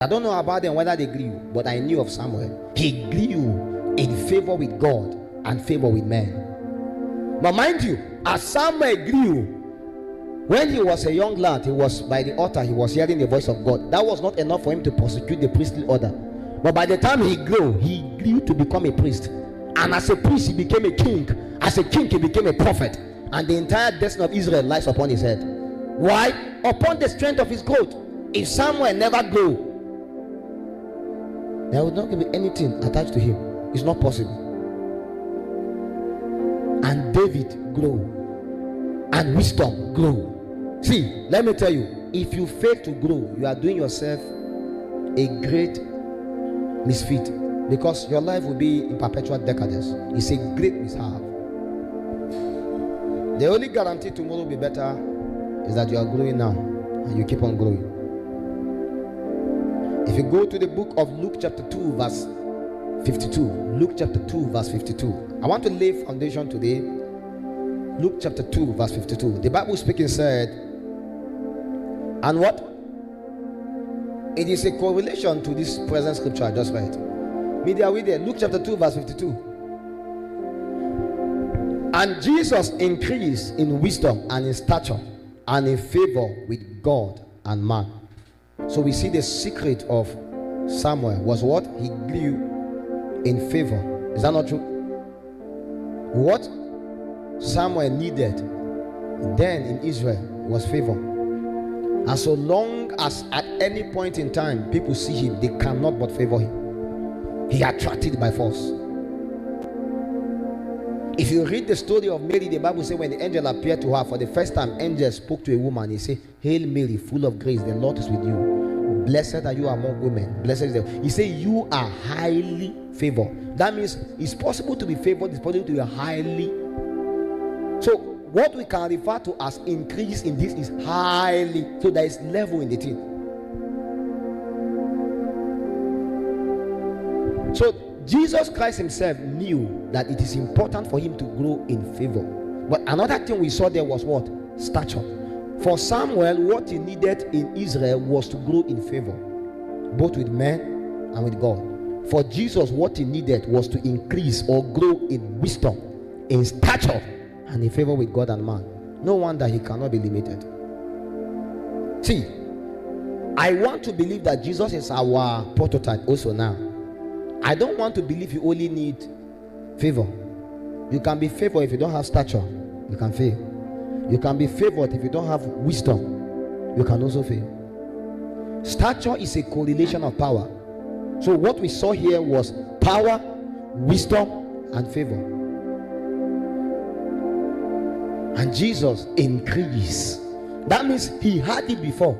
I don't know about them whether they grew, but I knew of Samuel. He grew in favor with God and favor with men. But mind you, as Samuel grew, when he was a young lad, he was by the altar, he was hearing the voice of God. That was not enough for him to prosecute the priestly order. But by the time he grew to become a priest. And as a priest, he became a king. As a king, he became a prophet. And the entire destiny of Israel lies upon his head. Why? Upon the strength of his growth. If Samuel never grew, there would not be anything attached to him. It's not possible. And David grew, and wisdom grew. See, let me tell you, if you fail to grow, you are doing yourself a great misfit, because your life will be in perpetual decadence. It's a great mishap. The only guarantee tomorrow will be better is that you are growing now, and you keep on growing. If you go to the book of Luke chapter 2 verse 52, Luke chapter 2 verse 52, I want to lay foundation today. Luke chapter 2 verse 52, the Bible speaking said, and what? It is a correlation to this present scripture I just read. Media with it. Luke chapter 2 verse 52. And Jesus increased in wisdom and in stature and in favor with God and man. So we see the secret of Samuel was what? He grew in favor. Is that not true? What Samuel needed then in Israel was favor. And so long as at any point in time people see him, they cannot but favor him. He attracted by force. If you read the story of Mary, the Bible says when the angel appeared to her for the first time, angel spoke to a woman. He said, "Hail Mary, full of grace, the Lord is with you. Blessed are you among women. Blessed is the..." He said, "You are highly favored." That means it's possible to be favored, it's possible to be highly. So what we can refer to as increase in this is highly. So there is level in the thing. So Jesus Christ himself knew that it is important for him to grow in favor. But another thing we saw there was what? Stature. For Samuel, what he needed in Israel was to grow in favor, both with men and with God. For Jesus, what he needed was to increase or grow in wisdom, in stature, and in favor with God and man. No wonder he cannot be limited. See, I want to believe that Jesus is our prototype also now. I don't want to believe you only need favor. You can be favored if you don't have stature. You can fail. You can be favored if you don't have wisdom. You can also fail. Stature is a correlation of power. So what we saw here was power, wisdom, and favor. And Jesus increased. That means he had it before.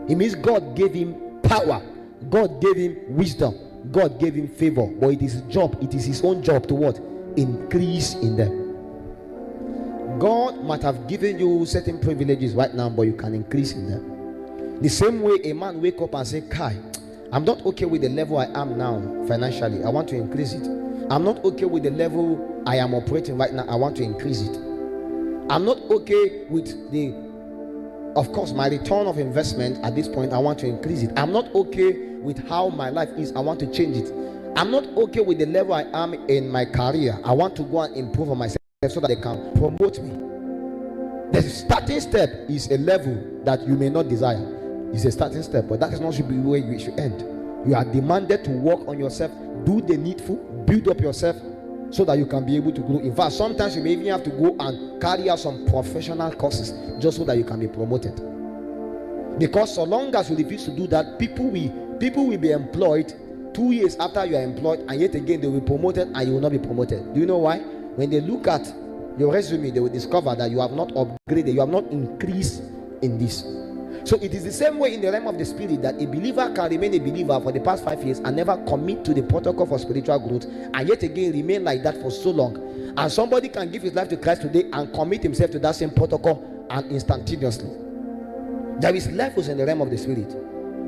It means God gave him power. God gave him wisdom. God gave him favor, but it is his job, it is his own job to what? Increase in them. God might have given you certain privileges right now, but you can increase in them. The same way a man wake up and say, "Kai, I'm not okay with the level I am now financially. I want to increase it. I'm not okay with the level I am operating right now. I want to increase it. I'm not okay with of course, my return of investment at this point. I want to increase it. I'm not okay with how my life is. I want to change it. I'm not okay with the level I am in my career. I want to go and improve on myself so that they can promote me." The starting step is a level that you may not desire. It's a starting step, but that is not should be where you should end. You are demanded to work on yourself, do the needful, build up yourself so that you can be able to grow. In fact, sometimes you may even have to go and carry out some professional courses just so that you can be promoted. Because so long as you refuse to do that, people will be employed 2 years after you are employed, and yet again they will be promoted and you will not be promoted. Do you know why? When they look at your resume, they will discover that you have not upgraded, you have not increased in this. So it is the same way in the realm of the spirit, that a believer can remain a believer for the past 5 years and never commit to the protocol for spiritual growth, and yet again remain like that for so long. And somebody can give his life to Christ today and commit himself to that same protocol, and instantaneously. There is levels in the realm of the spirit,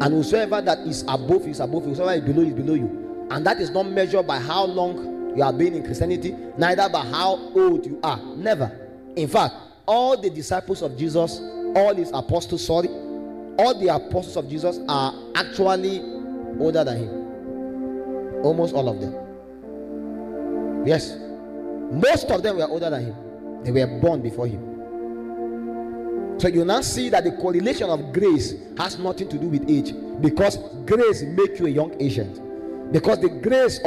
and whosoever that is above you is above you, whosoever is below you is below you. And that is not measured by how long you have been in Christianity, neither by how old you are. Never. In fact, all the disciples of Jesus, all his apostles, all the apostles of Jesus are actually older than him. Almost all of them. Yes. Most of them were older than him. They were born before him. So you now see that the correlation of grace has nothing to do with age, because grace makes you a young agent. Because the grace of